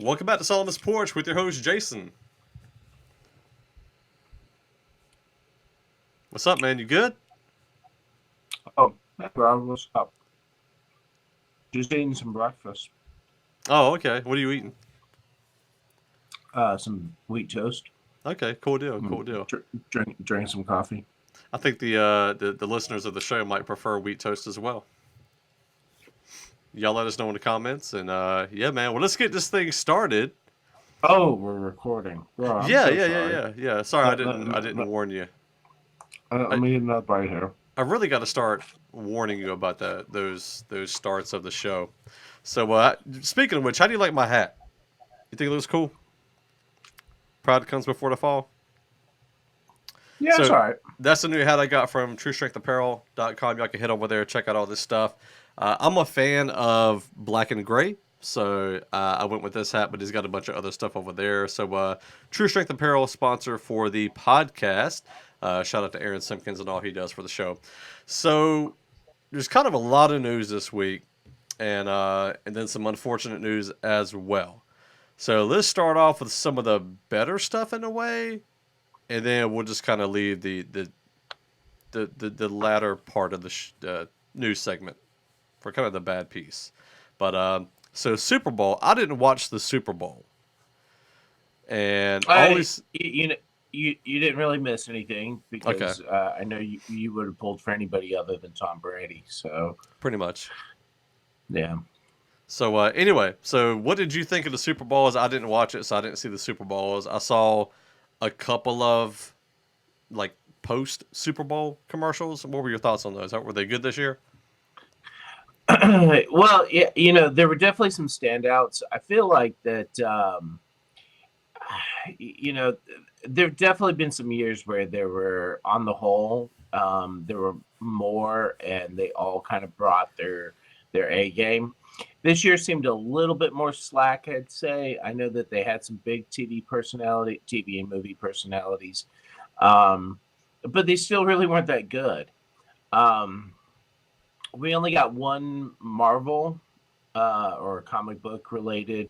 Welcome back to Selling This Porch with your host, Jason. What's up, man? You good? Oh, hey, bro, what's up? Just eating some breakfast. Oh, okay. What are you eating? Some wheat toast. Okay, cool deal, cool deal. Drink some coffee. I think the listeners of the show might prefer wheat toast as well. Y'all let us know in the comments, and yeah, man. Well, let's get this thing started. Oh, we're recording. Bro, I'm Yeah, so yeah, yeah, sorry. yeah, yeah. Sorry, I Let, didn't, I let, didn't let, warn you. let I, me get another bite here. I really got to start warning you about those starts of the show. So, speaking of which, how do you like my hat? You think it looks cool? Pride comes before the fall. Yeah, it's So all right. that's the new hat I got from TrueStrengthApparel.com. Y'all can head over there, check out all this stuff. I'm a fan of black and gray, so I went with this hat, but he's got a bunch of other stuff over there. So True Strength Apparel, sponsor for the podcast. Shout out to Aaron Simpkins and all he does for the show. So there's kind of a lot of news this week, and then some unfortunate news as well. So let's start off with some of the better stuff in a way, and then we'll just kind of leave the latter part of the news segment for kind of the bad piece. But so Super Bowl, I didn't watch the Super Bowl, and I, always you know, you didn't really miss anything okay, because I know you would have pulled for anybody other than Tom Brady. So pretty much. yeah. So anyway, so what did you think of the Super Bowls? I didn't watch it, so I didn't see the Super Bowls. I saw a couple of like post Super Bowl commercials. What were your thoughts on those? Were they good this year? Well, yeah, there were definitely some standouts. I feel like that. You know, there have definitely been some years where there were, on the whole, there were more, and they all kind of brought their A game. This year seemed a little bit more slack, I'd say. I know that they had some big TV and movie personalities, um, but they still really weren't that good. Um, we only got one Marvel or comic book related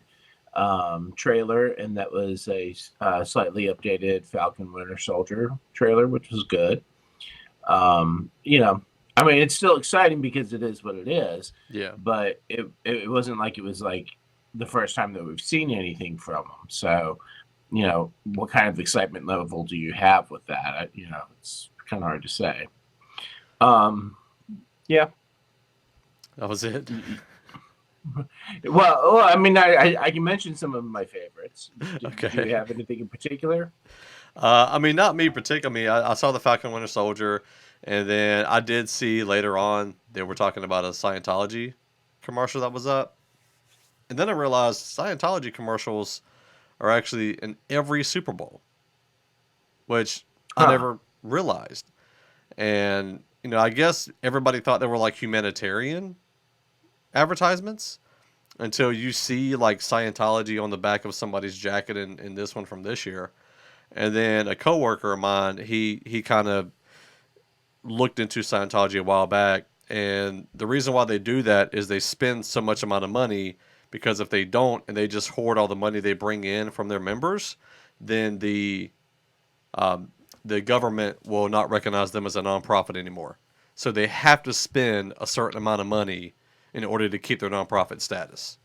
trailer, and that was a slightly updated Falcon Winter Soldier trailer, which was good. You know, I mean, it's still exciting because it is what it is, Yeah. but it wasn't like it was like the first time that we've seen anything from them. So, what kind of excitement level do you have with that? It's kind of hard to say. Um, yeah. That was it. Well, I mean, I can mention some of my favorites. Did you Okay. have anything in particular? I mean, not me particularly. I mean, I saw the Falcon Winter Soldier, and then I did see later on they were talking about a Scientology commercial that was up, and then I realized Scientology commercials are actually in every Super Bowl, which I Huh. never realized. And I guess everybody thought they were like humanitarian advertisements until you see like Scientology on the back of somebody's jacket in this one from this year. And then a coworker of mine, he kind of looked into Scientology a while back, and the reason why they do that is they spend so much amount of money because if they don't and they just hoard all the money they bring in from their members, then um, the government will not recognize them as a nonprofit anymore. So they have to spend a certain amount of money in order to keep their nonprofit status.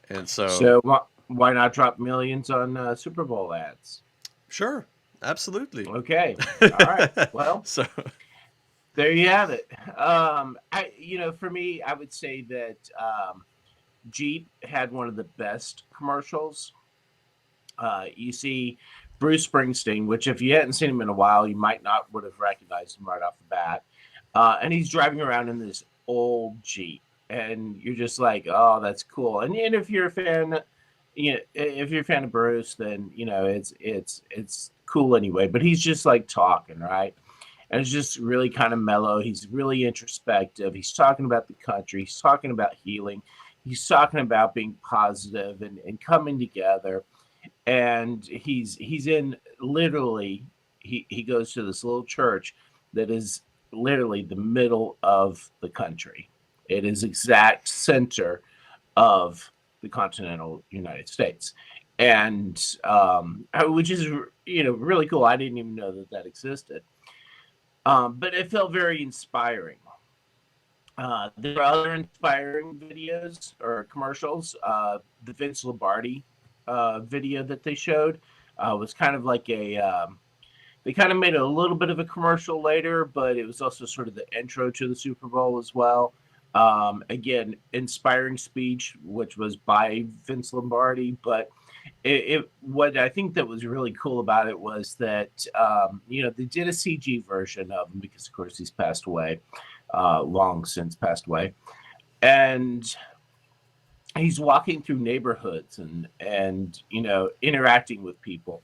And so, So why not drop millions on Super Bowl ads? sure, absolutely. Okay. All right. Well, So, there you have it. For me, I would say that Jeep had one of the best commercials. You see Bruce Springsteen, which if you hadn't seen him in a while, you might not would have recognized him right off the bat. And he's driving around in this old Jeep, and you're just like, oh, that's cool. And if you're a fan, if you're a fan of Bruce, then it's cool anyway. But he's just like talking, right? And it's just really kind of mellow. He's really introspective. He's talking about the country. He's talking about healing. He's talking about being positive and coming together. And he's in literally he goes to this little church that is literally the middle of the country. It is exact center of the continental United States, and which is really cool. I didn't even know that that existed, but it felt very inspiring. There were other inspiring videos or commercials. The Vince Lombardi video that they showed was kind of like they kind of made a little bit of a commercial later, but it was also sort of the intro to the Super Bowl as well. Again, inspiring speech, which was by Vince Lombardi. But what I think that was really cool about it was that they did a CG version of him because, of course, he's passed away, long since passed away, and he's walking through neighborhoods and interacting with people.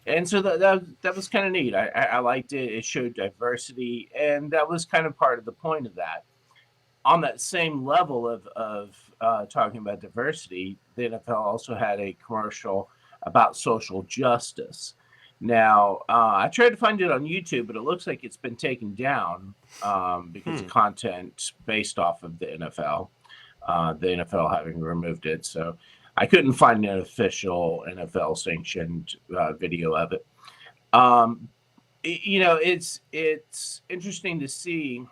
And so that was kind of neat. I liked it. It showed diversity, and that was kind of part of the point of that. On that same level of talking about diversity, the NFL also had a commercial about social justice. Now, I tried to find it on YouTube, but it looks like it's been taken down because of content based off of the NFL. The NFL having removed it, so I couldn't find an official NFL sanctioned video of it. It's interesting to see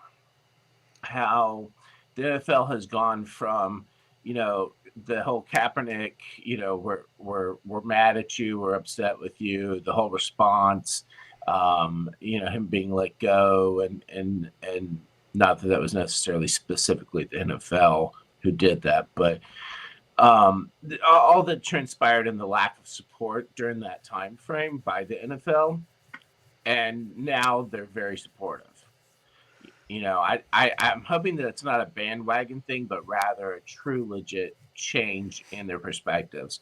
how the NFL has gone from, the whole Kaepernick, we're mad at you, we're upset with you, the whole response, him being let go, and not that was necessarily specifically the NFL who did that, but all that transpired in the lack of support during that time frame by the NFL, and now they're very supportive. I'm hoping that it's not a bandwagon thing, but rather a true, legit change in their perspectives.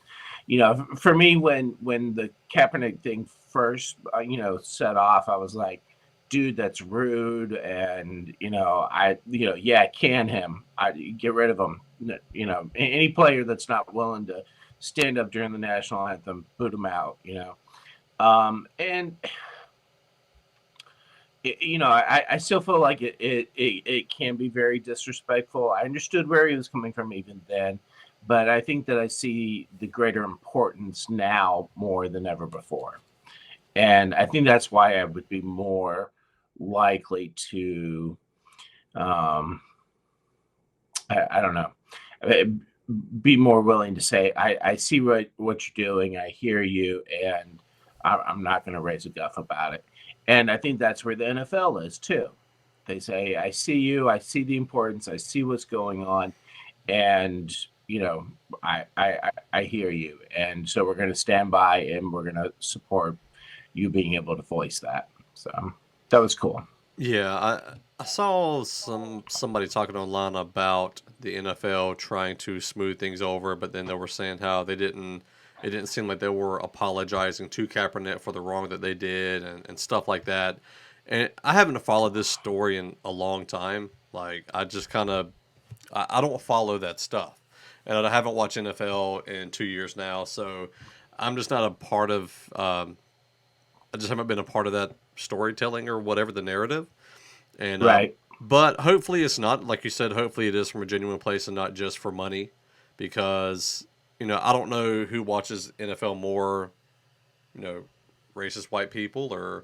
For me, when the Kaepernick thing first, set off, I was like, dude, that's rude, and can him. I get rid of him. Any player that's not willing to stand up during the national anthem, boot him out. And I still feel like it can be very disrespectful. I understood where he was coming from even then, but I think that I see the greater importance now more than ever before. And I think that's why I would be more likely to, I don't know, be more willing to say, I see what you're doing, I hear you, and I'm not going to raise a guff about it. And I think that's where the NFL is too. They say, I see you, I see the importance, I see what's going on, and I hear you. And so we're going to stand by and we're going to support you being able to voice that. So that was cool. Yeah, I saw somebody talking online about the NFL trying to smooth things over, but then they were saying how it didn't seem like they were apologizing to Kaepernick for the wrong that they did and stuff like that. And I haven't followed this story in a long time. Like I just kind of I don't follow that stuff, and I haven't watched NFL in 2 years now, so I'm just not a part of. I just haven't been a part of that storytelling or whatever the narrative. And Right. but hopefully it's not like you said. Hopefully it is from a genuine place and not just for money, because I don't know who watches NFL more, you know, racist white people or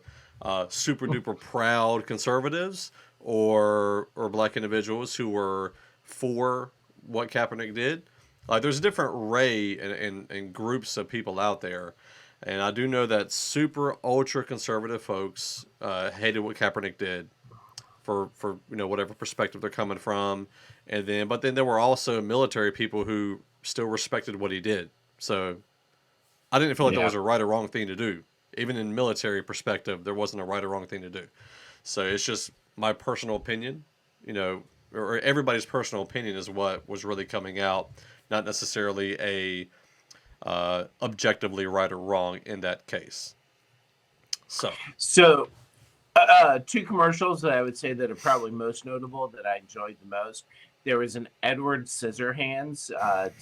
super duper proud conservatives or black individuals who were for what Kaepernick did. Like there's a different array and groups of people out there. And I do know that super ultra conservative folks hated what Kaepernick did for whatever perspective they're coming from, but then there were also military people who still respected what he did. So I didn't feel like there Yeah. was a right or wrong thing to do. Even in military perspective, there wasn't a right or wrong thing to do. So it's just my personal opinion, or everybody's personal opinion is what was really coming out, not necessarily a objectively right or wrong in that case. So two commercials that I would say that are probably most notable that I enjoyed the most. There was an Edward Scissorhands,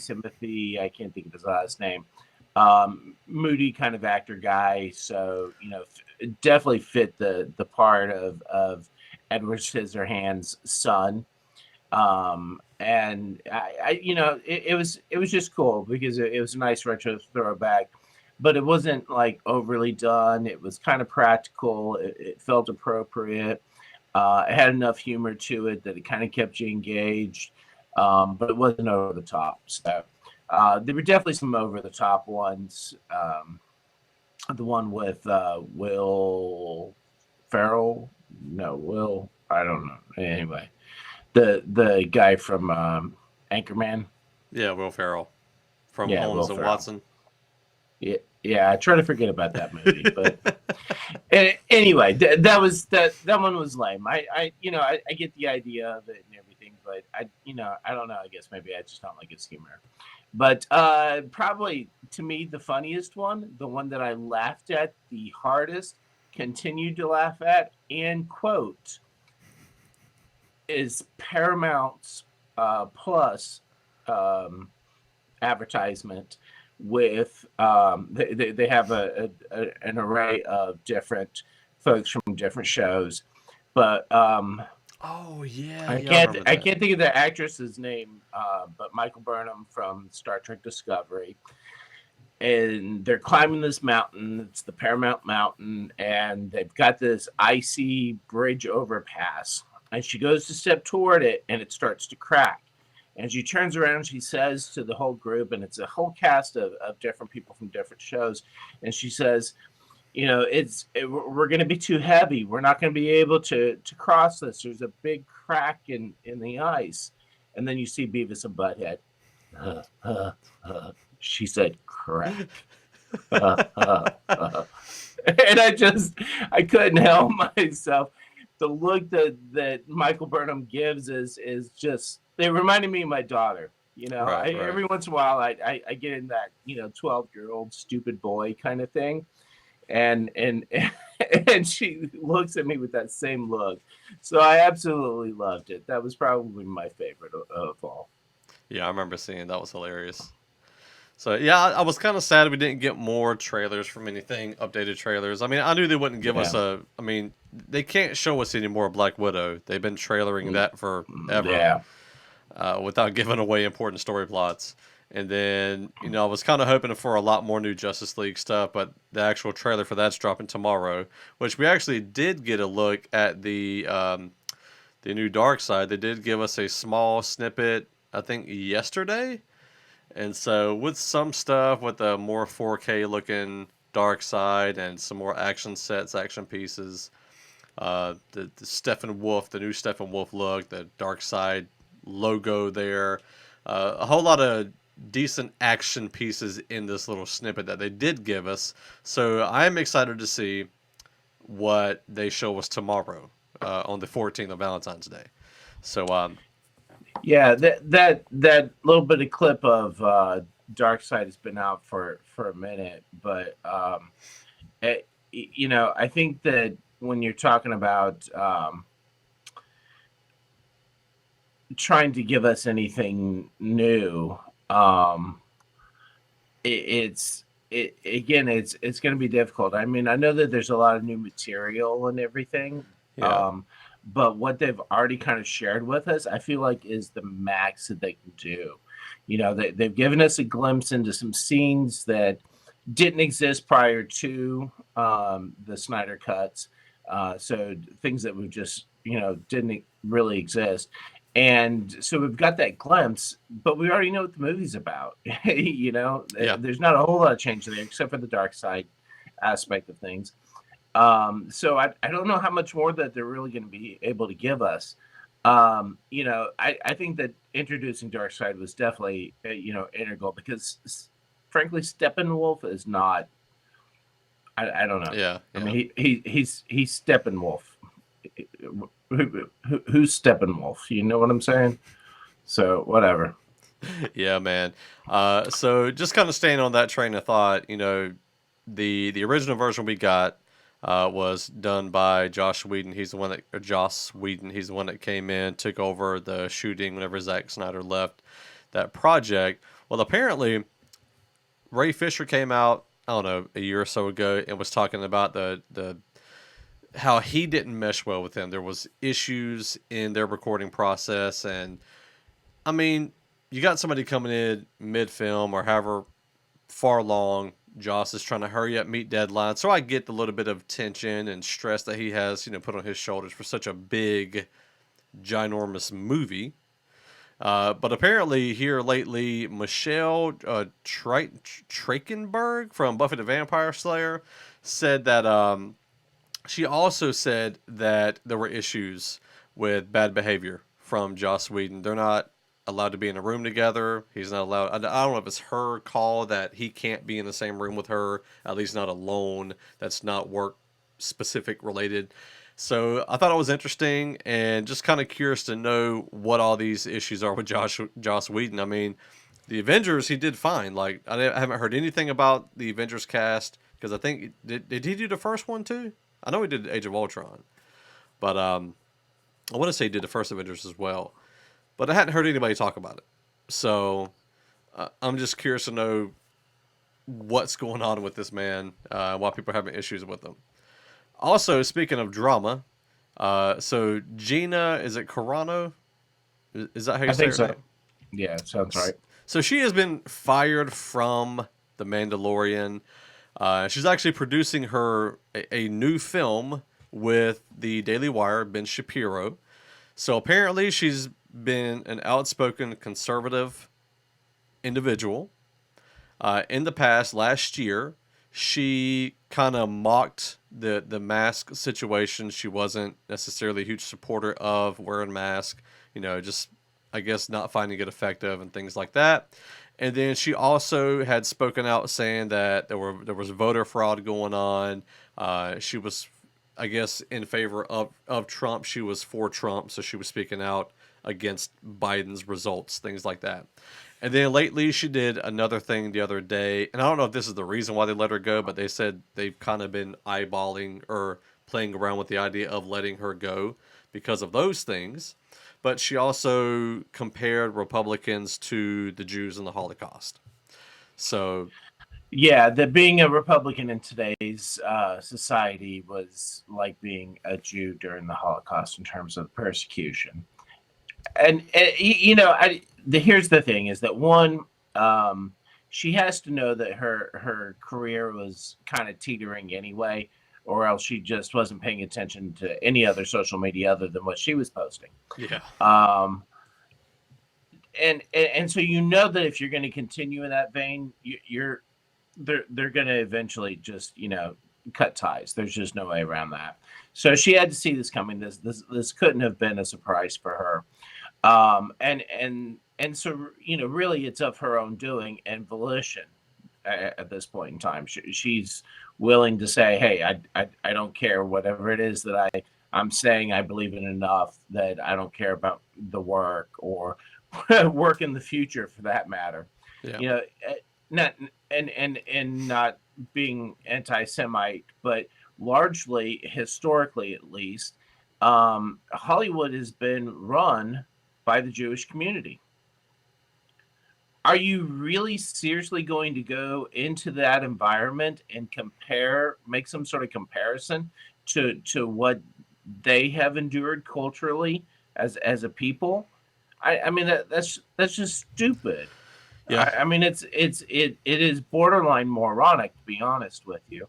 Timothy, I can't think of his last name, moody kind of actor guy. So, definitely fit the part of Edward Scissorhands' son. And it was just cool because it was a nice retro throwback, but it wasn't like overly done. It was kind of practical. It felt appropriate. It had enough humor to it that it kind of kept you engaged, but it wasn't over the top. So there were definitely some over the top ones. The one with Will Ferrell, no, Will, I don't know. Anyway, the guy from Anchorman. Yeah, Will Ferrell from Yeah, Will Holmes and Ferrell. Watson. Yeah, yeah. I try to forget about that movie, but anyway, that one was lame. I get the idea of it and everything, but I don't know. I guess maybe I just don't like its humor. But probably to me the funniest one, the one that I laughed at the hardest, continued to laugh at, and quote, is Paramount's Plus um, advertisement with they have an array of different folks from different shows, but Oh yeah, I yeah, I can't remember I that. can't think of the actress's name, but Michael Burnham from Star Trek Discovery, and they're climbing this mountain. It's the Paramount Mountain, and they've got this icy bridge overpass. And she goes to step toward it, and it starts to crack. And she turns around, she says to the whole group, and it's a whole cast of different people from different shows. And she says, we're going to be too heavy. We're not going to be able to cross this. There's a big crack in the ice. And then you see Beavis and Butthead. She said, crack. And I couldn't help myself. The look that Michael Burnham gives is just, they reminded me of my daughter. Right, right. Every once in a while I get in that 12-year-old stupid boy kind of thing, and and she looks at me with that same look. So I absolutely loved it. That was probably my favorite of all. Yeah, I remember seeing that was hilarious. So yeah, I was kind of sad we didn't get more trailers from anything, updated trailers. I mean, I knew they wouldn't give us Yeah. a. I mean, they can't show us any more Black Widow. They've been trailering that forever, Yeah. without giving away important story plots. And then I was kind of hoping for a lot more new Justice League stuff, but the actual trailer for that's dropping tomorrow, which we actually did get a look at the new Dark Side. They did give us a small snippet, I think yesterday. And so with some stuff with a more 4K looking Dark Side and some more action sets, action pieces, the Steppenwolf, the new Steppenwolf look, the Dark Side logo there, a whole lot of decent action pieces in this little snippet that they did give us. So I'm excited to see what they show us tomorrow, on the 14th of Valentine's Day. So Yeah, that little bit of clip of Dark Side has been out for a minute, but I think that when you're talking about trying to give us anything new, um, it's going to be difficult. I mean, I know that there's a lot of new material and everything, yeah, um, but what they've already kind of shared with us, I feel like is the max that they can do. They've given us a glimpse into some scenes that didn't exist prior to the Snyder cuts. So things that we just didn't really exist. And so we've got that glimpse, but we already know what the movie's about. yeah, There's not a whole lot of change there except for the dark side aspect of things. So I don't know how much more that they're really going to be able to give us. I think that introducing Darkseid was definitely integral because frankly Steppenwolf is not. I don't know. yeah, I yeah. mean he's Steppenwolf. Who's Steppenwolf? You know what I'm saying? So whatever. Yeah, man. So just kind of staying on that train of thought, the original version we got was done by Josh Whedon. He's the one that or Joss Whedon. He's the one that came in, took over the shooting whenever Zack Snyder left that project. Well, apparently Ray Fisher came out, I don't know, a year or so ago and was talking about the how he didn't mesh well with him. There was issues in their recording process, and I mean, you got somebody coming in mid film or however far along. Joss is trying to hurry up, meet deadlines. So I get the little bit of tension and stress that he has, put on his shoulders for such a big, ginormous movie. But apparently, here lately, Michelle Trachtenberg from Buffy the Vampire Slayer said that she also said that there were issues with bad behavior from Joss Whedon. They're not allowed to be in a room together. He's not allowed. I don't know if it's her call that he can't be in the same room with her, at least not alone. That's not work specific related. So I thought it was interesting and just kind of curious to know what all these issues are with Joss Whedon. I mean, the Avengers he did fine. Like I haven't heard anything about the Avengers cast because I think did he do the first one too? I know he did Age of Ultron, but I want to say he did the first Avengers as well. But I hadn't heard anybody talk about it. So I'm just curious to know what's going on with this man, why people are having issues with him. Also, speaking of drama, so Gina, is it Carano? Is that how you I say think her so. name? Yeah, sounds right. So she has been fired from The Mandalorian. She's actually producing a new film with the Daily Wire, Ben Shapiro. So apparently she's been an outspoken conservative individual. In the past, last year, she kind of mocked the mask situation. She wasn't necessarily a huge supporter of wearing mask, just I guess not finding it effective and things like that. And then she also had spoken out saying that there was voter fraud going on. She was, I guess, in favor of Trump. She was for Trump, so she was speaking out against Biden's results, things like that. And then lately, she did another thing the other day, and I don't know if this is the reason why they let her go, but they said they've kind of been eyeballing or playing around with the idea of letting her go because of those things. But she also compared Republicans to the Jews in the Holocaust. So, Yeah, that being a Republican in today's society was like being a Jew during the Holocaust in terms of persecution. And here's the thing: is that one, she has to know that her career was kind of teetering anyway, or else she just wasn't paying attention to any other social media other than what she was posting. yeah. Um, and so that if you're going to continue in that vein, you're they're going to eventually just cut ties. There's just no way around that. So she had to see this coming. This couldn't have been a surprise for her. And so really it's of her own doing and volition at this point in time. She's willing to say, hey, I don't care whatever it is that I'm saying. I believe in enough that I don't care about the work or work in the future for that matter. Yeah. Not and not being anti-Semite, but largely historically at least, Hollywood has been run by the Jewish community. Are you really seriously going to go into that environment and make some sort of comparison to what they have endured culturally as a people? I mean that's just stupid. Yeah. I mean it is borderline moronic, to be honest with you.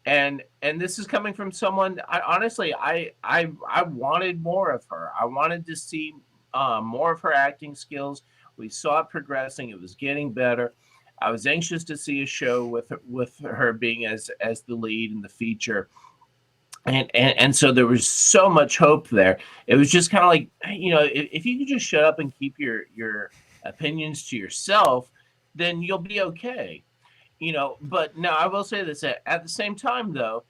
And this is coming from someone. I wanted more of her. I wanted to see more of her acting skills. We saw it progressing. It was getting better. I was anxious to see a show with her being as the lead in the feature. And so there was so much hope there. It was just kind of like, if you could just shut up and keep your opinions to yourself, then you'll be okay. But now I will say this at the same time, though,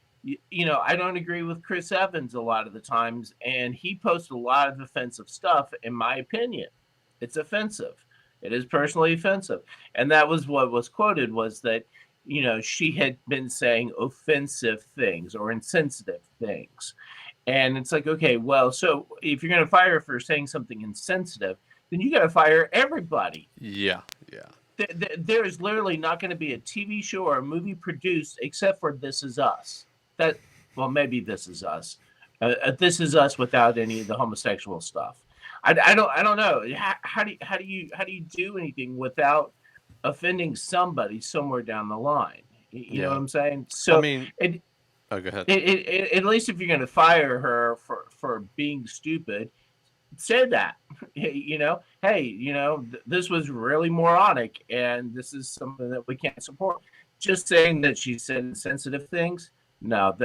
I don't agree with Chris Evans a lot of the times, and he posts a lot of offensive stuff, in my opinion. It's offensive. It is personally offensive. And that was what was quoted, was that, she had been saying offensive things or insensitive things. And it's like, okay, well, so if you're going to fire her for saying something insensitive, then you got to fire everybody. Yeah. Yeah. There is literally not going to be a TV show or a movie produced except for This Is Us. well, maybe This Is Us. This Is Us without any of the homosexual stuff. I don't know. How do you do anything without offending somebody somewhere down the line? You know what Yeah. I'm saying? I So mean, it, oh, go ahead. at least if you're going to fire her for being stupid, say that. Hey, this was really moronic, and this is something that we can't support. Just saying that she said insensitive things, no,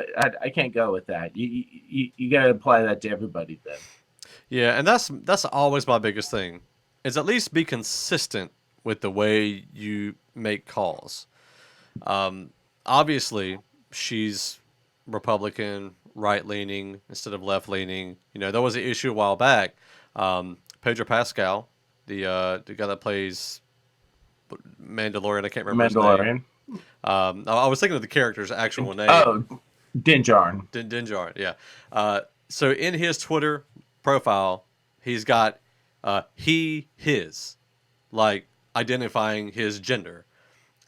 I can't go with that. You got to apply that to everybody then. Yeah, and that's always my biggest thing. Is at least be consistent with the way you make calls. Obviously, she's Republican, right leaning instead of left leaning. There was an issue a while back. Pedro Pascal, the guy that plays Mandalorian, I can't remember his name. Mandalorian. I was thinking of the character's actual name. Oh, Dinjarin. Dinjar, yeah. So in his Twitter profile, he's got he, his, like identifying his gender.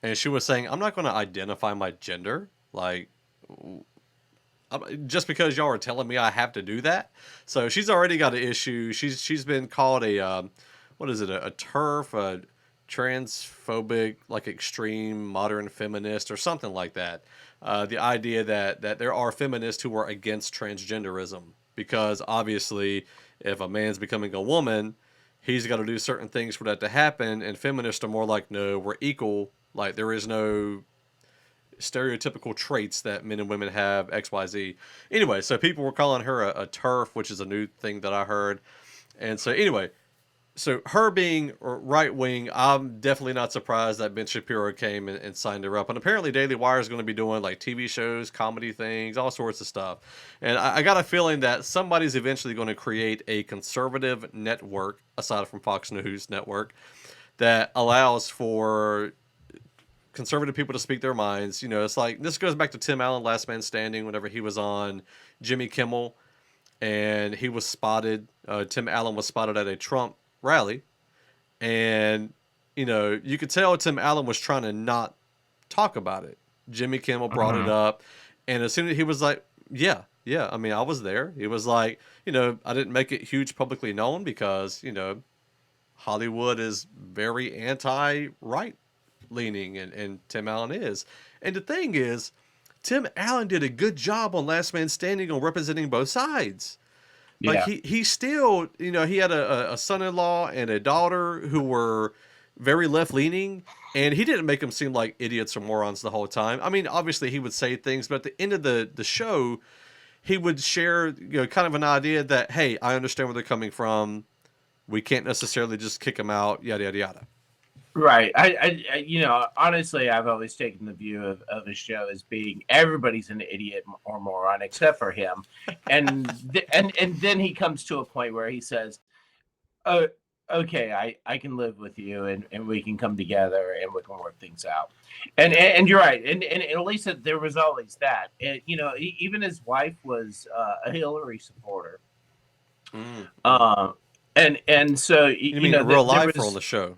And she was saying, I'm not going to identify my gender. Like, just because y'all are telling me I have to do that. So she's already got an issue. She's been called what is it? A turf, a transphobic, like extreme modern feminist or something like that. The idea that there are feminists who are against transgenderism because obviously if a man's becoming a woman, he's got to do certain things for that to happen. And feminists are more like, no, we're equal. Like there is no stereotypical traits that men and women have, XYZ. Anyway, so people were calling her a turf, which is a new thing that I heard. And so anyway, so her being right wing, I'm definitely not surprised that Ben Shapiro came and signed her up. And apparently Daily Wire is going to be doing like TV shows, comedy things, all sorts of stuff. And I got a feeling that somebody's eventually going to create a conservative network, aside from Fox News network, that allows for conservative people to speak their minds. It's like this goes back to Tim Allen, Last Man Standing, whenever he was on Jimmy Kimmel, and he was spotted. Tim Allen was spotted at a Trump rally, and you could tell Tim Allen was trying to not talk about it. Jimmy Kimmel brought it up, and as soon as he was like, "Yeah, yeah," I mean, I was there. He was like, I didn't make it huge publicly known because Hollywood is very anti-right leaning, and Tim Allen is. And the thing is, Tim Allen did a good job on Last Man Standing on representing both sides. Like Yeah. he still, he had a son-in-law and a daughter who were very left leaning, and he didn't make them seem like idiots or morons the whole time. I mean, obviously he would say things, but at the end of the show, he would share kind of an idea that, hey, I understand where they're coming from. We can't necessarily just kick them out, yada yada yada. Right. Honestly, I've always taken the view of the show as being everybody's an idiot or moron except for him, and and then he comes to a point where he says, "Oh, okay, I can live with you, and we can come together and we can work things out." And you're right, and at least there was always that. And, even his wife was a Hillary supporter. Mm-hmm. And so you mean in real there life or on was the show?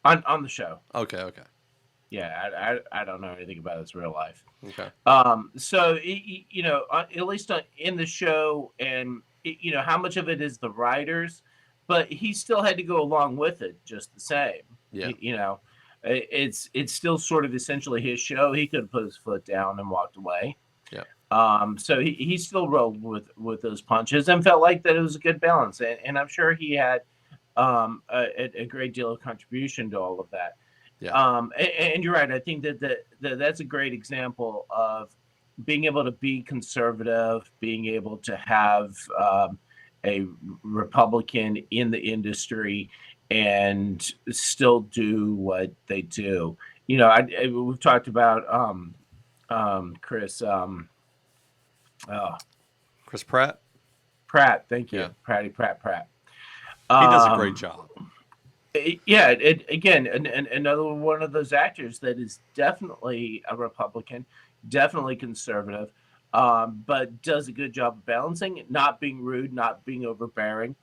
on the show. Okay. Yeah, I don't know anything about his real life. Okay. So at least in the show, and how much of it is the writers, but he still had to go along with it just the same. Yeah. It's still sort of essentially his show. He could have put his foot down and walked away. Yeah. So he still rolled with those punches and felt like that it was a good balance, and I'm sure he had a great deal of contribution to all of that. Yeah. And you're right. I think that's a great example of being able to be conservative, being able to have a Republican in the industry and still do what they do. We've talked about Chris. Chris Pratt. Pratt. Thank you, Yeah. Pratt. He does a great job. Yeah, again, another one of those actors that is definitely a Republican, definitely conservative, but does a good job of balancing, not being rude, not being overbearing.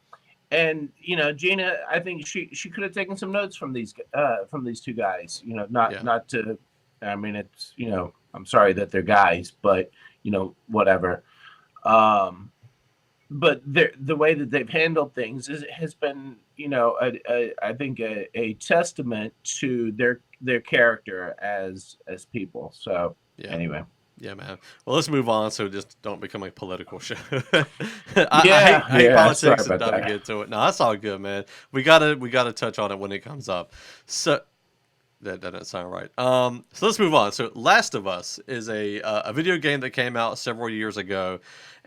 And Gina, I think she could have taken some notes from these two guys. Yeah. Not to, I mean, it's I'm sorry that they're guys, but whatever. Um, but the way that they've handled things has been, I think a testament to their character as people. So Yeah. anyway, Yeah, man. Well, let's move on so just don't become a political show. yeah, I hate yeah. Sorry politics and about diving that. into it. No, that's all good, man. We gotta touch on it when it comes up. So that doesn't sound right. So let's move on. So Last of Us is a video game that came out several years ago,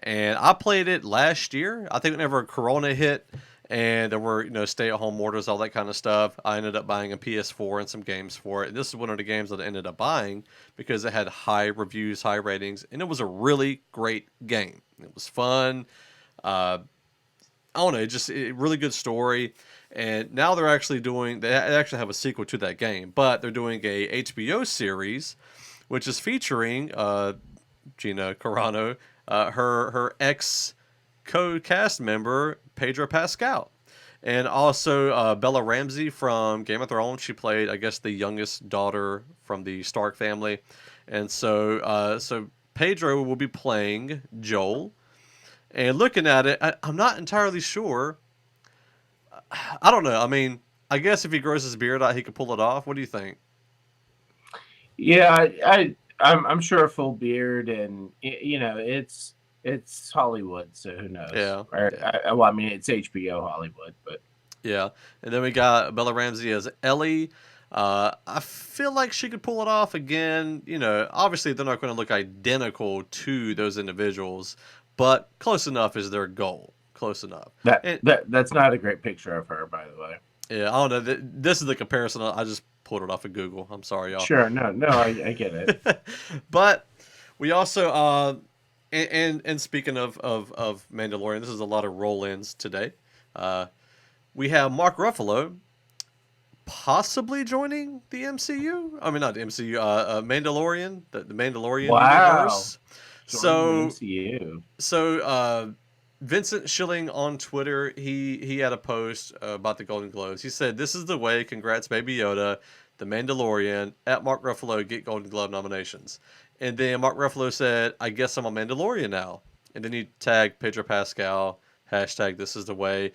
and I played it last year. I think whenever Corona hit, and there were stay-at-home orders, all that kind of stuff. I ended up buying a PS4 and some games for it. And this is one of the games that I ended up buying because it had high reviews, high ratings, and it was a really great game. It was fun. Uh, I don't know, just a really good story. And now they actually have a sequel to that game, but they're doing a HBO series, which is featuring Gina Carano, her ex co-cast member Pedro Pascal, and also Bella Ramsey from Game of Thrones. She played, I guess, the youngest daughter from the Stark family, and so Pedro will be playing Joel. And looking at it, I'm not entirely sure. I don't know. I mean, I guess if he grows his beard out, he could pull it off. What do you think? Yeah, I'm sure a full beard, and it's Hollywood, so who knows? Yeah, Or, yeah, well, I mean, it's HBO Hollywood, but yeah. And then we got Bella Ramsey as Ellie. I feel like she could pull it off again. Obviously they're not going to look identical to those individuals, but close enough is their goal. Close enough. that And that that's not a great picture of her, by the way. yeah, I don't know. This is the comparison. I just pulled it off of Google. I'm sorry, y'all. Sure, no, I get it. But we also and speaking of Mandalorian, this is a lot of roll-ins today. Uh, we have Mark Ruffalo possibly joining the MCU. I mean, not the MCU. Mandalorian, the Mandalorian Wow, universe. joining the So MCU. so Vincent Schilling on Twitter, he had a post about the Golden Globes. He said, "This is the way. Congrats, Baby Yoda, The Mandalorian, at Mark Ruffalo get Golden Globe nominations." And then Mark Ruffalo said, "I guess I'm a Mandalorian now." And then he tagged Pedro Pascal, hashtag This is the way.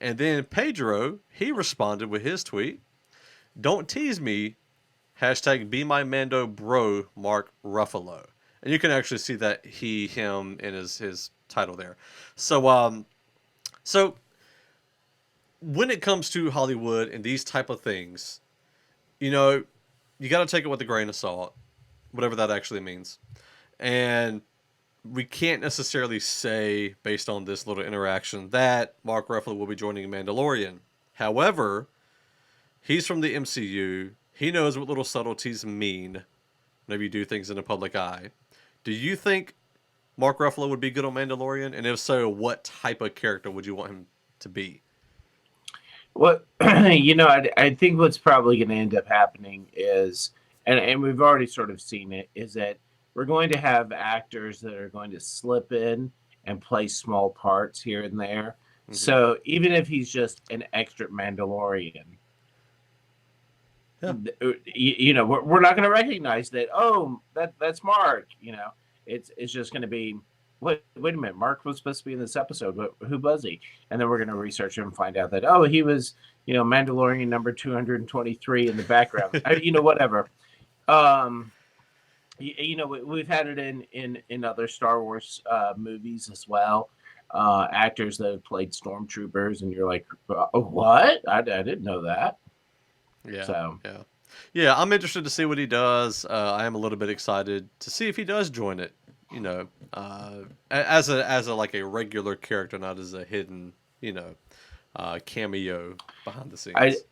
And then Pedro, he responded with his tweet, "Don't tease me, hashtag be my Mando bro, Mark Ruffalo." And you can actually see that him in his title there. So when it comes to Hollywood and these type of things, you know, you got to take it with a grain of salt, whatever that actually means. And we can't necessarily say, based on this little interaction, that Mark Ruffalo will be joining Mandalorian. However, he's from the MCU. He knows what little subtleties mean whenever you do things in the public eye. Do you think Mark Ruffalo would be good on Mandalorian? And if so, what type of character would you want him to be? Well, I think what's probably going to end up happening is, and we've already sort of seen it, is that we're going to have actors that are going to slip in and play small parts here and there. Hmm. So even if he's just an extra Mandalorian, Yeah. we're not going to recognize that. Oh, that's Mark. It's just going to be. Wait a minute. Mark was supposed to be in this episode, but who was he? And then we're going to research him and find out that he was Mandalorian number 223 in the background. Whatever. Um, we've had it in other Star Wars movies as well. Actors that have played stormtroopers, and you're like, oh, what? I didn't know that. Yeah. So Yeah. Yeah, I'm interested to see what he does. I am a little bit excited to see if he does join it. As a like a regular character, not as a hidden, cameo behind the I scenes.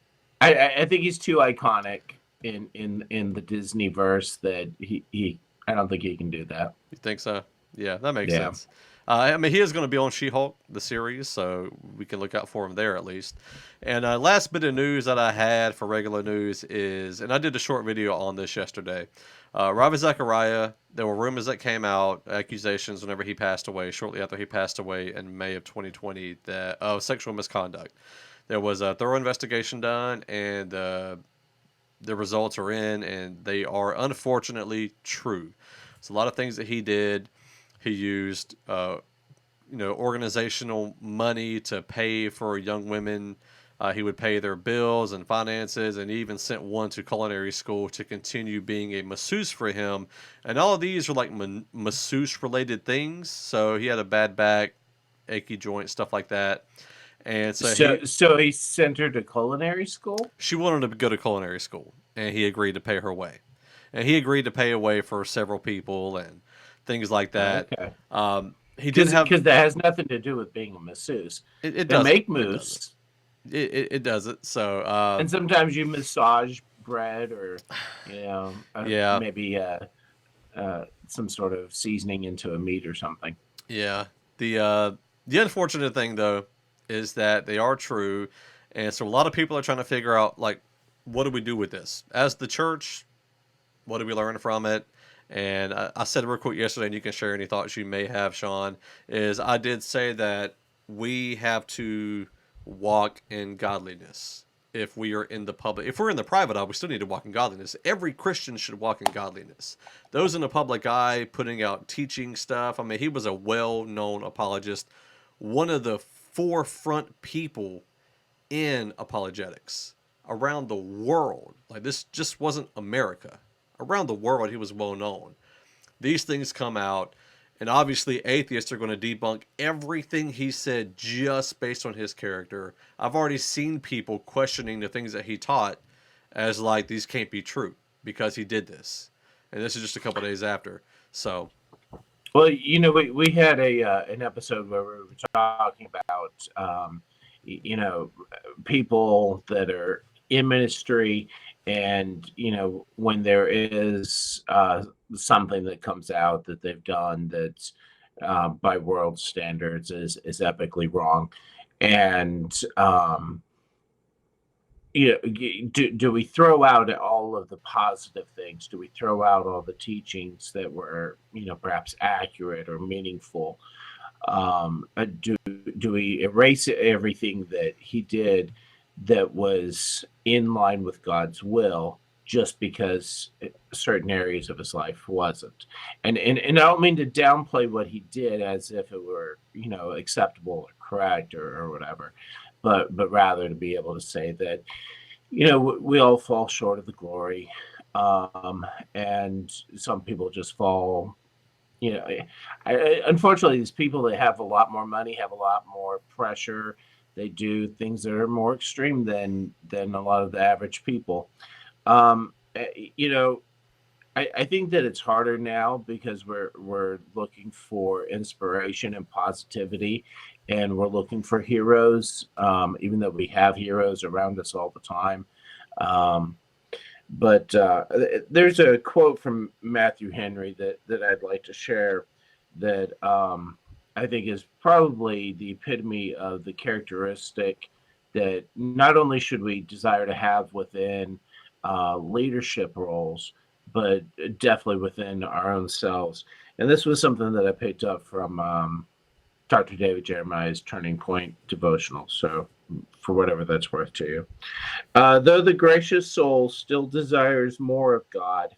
I think he's too iconic in the Disney verse that he I don't think he can do that. You think so? Yeah, that makes Yeah. sense. I mean, he is going to be on She-Hulk, the series, so we can look out for him there at least. And last bit of news that I had for regular news is, and I did a short video on this yesterday. Ravi Zacharias, there were rumors that came out, accusations whenever he passed away, shortly after he passed away in May of 2020, that of sexual misconduct. There was a thorough investigation done, and the results are in, and they are unfortunately true. So a lot of things that he did, he used, organizational money to pay for young women. He would pay their bills and finances, and he even sent one to culinary school to continue being a masseuse for him. And all of these are like masseuse related things. So he had a bad back, achy joint, stuff like that. And so So he sent her to culinary school. she wanted to go to culinary school, and he agreed to pay her way. And he agreed to pay away for several people and things like that. Okay, He did have because that has nothing to do with being a masseuse. it They doesn't make it doesn't mousse, it doesn't. So and sometimes you massage bread, or yeah, maybe some sort of seasoning into a meat or something. yeah. The unfortunate thing though is that they are true, and so a lot of people are trying to figure out, like, what do we do with this as the church? What do we learn from it? And I said real quick yesterday, and you can share any thoughts you may have, Sean. Is I did say that we have to walk in godliness if we are in the public. If we're in the private eye, we still need to walk in godliness. Every Christian should walk in godliness. Those in the public eye, putting out teaching stuff. I mean, he was a well-known apologist, one of the forefront people in apologetics around the world. Like, this just wasn't America. Around the world, he was well known. These things come out, and obviously atheists are going to debunk everything he said just based on his character. I've already seen people questioning the things that he taught as like, these can't be true because he did this. And this is just a couple days after. So, Well, we had an episode where we were talking about people that are in ministry, and when there is something that comes out that they've done that's by world standards is epically wrong, and do we throw out all of the positive things? Do we throw out all the teachings that were perhaps accurate or meaningful? Do we erase everything that he did that was in line with God's will just because certain areas of his life wasn't? And I don't mean to downplay what he did as if it were acceptable or correct or whatever, but rather to be able to say that we all fall short of the glory, and some people just fall. Unfortunately, these people that have a lot more money have a lot more pressure. They do things that are more extreme than a lot of the average people. Um, eh, you know, I think that it's harder now because we're looking for inspiration and positivity, and we're looking for heroes. Even though we have heroes around us all the time. Um, but there's a quote from Matthew Henry that I'd like to share that I think is probably the epitome of the characteristic that not only should we desire to have within leadership roles, but definitely within our own selves. And this was something that I picked up from Dr. David Jeremiah's Turning Point devotional. So, for whatever that's worth to you. Though the gracious soul still desires more of God,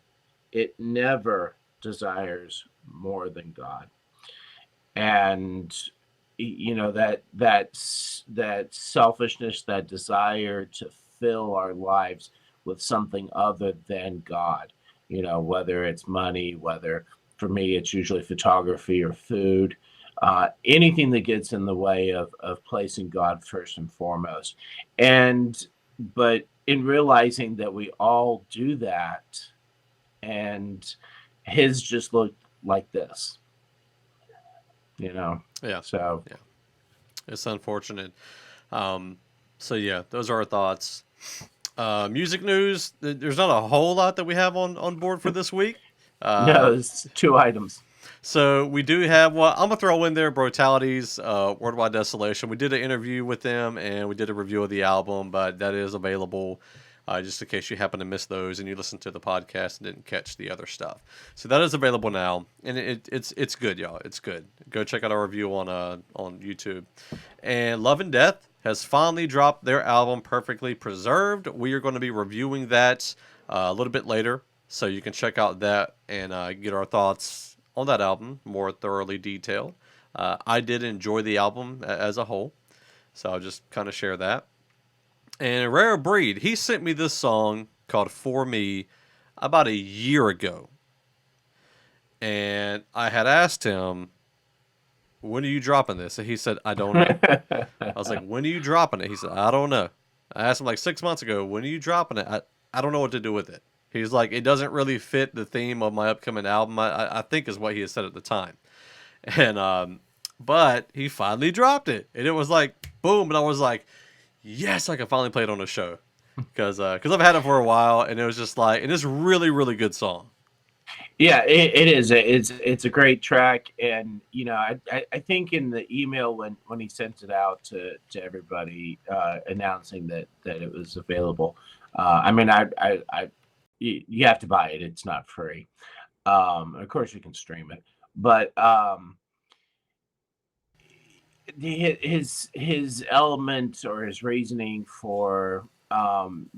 it never desires more than God. And that selfishness, that desire to fill our lives with something other than God. Whether it's money, whether for me it's usually photography or food. Anything that gets in the way of placing God first and foremost. But in realizing that we all do that, and his just looked like this, yeah. So Yeah. It's unfortunate. So yeah, those are our thoughts. Music news. There's not a whole lot that we have on board for this week. no, it's two items. So we do have. Well, I'm gonna throw in there Brutality's Worldwide Desolation. We did an interview with them and we did a review of the album, but that is available just in case you happen to miss those and you listen to the podcast and didn't catch the other stuff. So that is available now, and it's good, y'all. It's good. Go check out our review on YouTube. And Love and Death has finally dropped their album, Perfectly Preserved. We are going to be reviewing that a little bit later, so you can check out that and get our thoughts on that album more thoroughly detailed. I did enjoy the album as a whole, so I'll just kind of share that. And Rare Breed, he sent me this song called For Me about a year ago. And I had asked him, when are you dropping this? And he said, I don't know. I was like, when are you dropping it? He said, I don't know. I asked him like 6 months ago, when are you dropping it? I don't know what to do with it. He's like, it doesn't really fit the theme of my upcoming album, I think is what he had said at the time. And, but he finally dropped it. And it was like, boom. And I was like, yes, I can finally play it on the show. Because I've had it for a while. And it was just like, and it's really, really good song. Yeah, it is. It's a great track, and I think in the email when he sent it out to everybody announcing that it was available. I mean, you have to buy it. It's not free. Of course, you can stream it, but his element or his reasoning for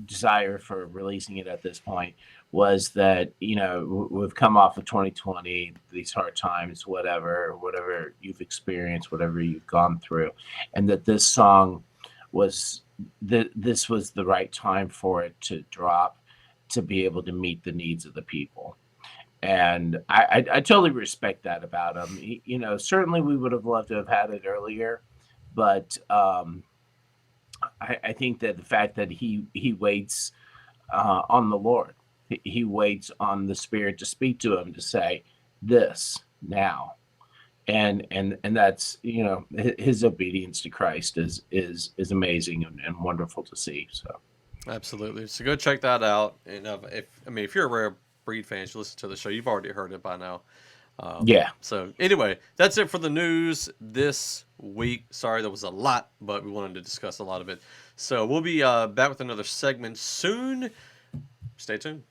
desire for releasing it at this point was that we've come off of 2020, these hard times, whatever you've experienced, whatever you've gone through, and that this song was this was the right time for it to drop, to be able to meet the needs of the people. And I totally respect that about him. Certainly we would have loved to have had it earlier, but I think that the fact that he waits on the Lord, he waits on the Spirit to speak to him, to say this now, and that's his obedience to Christ is amazing and wonderful to see. So Absolutely. So go check that out. And if you're a Rare Breed fan, you listen to the show. You've already heard it by now. yeah. So anyway, that's it for the news this week. Sorry, there was a lot, but we wanted to discuss a lot of it. So we'll be back with another segment soon. Stay tuned.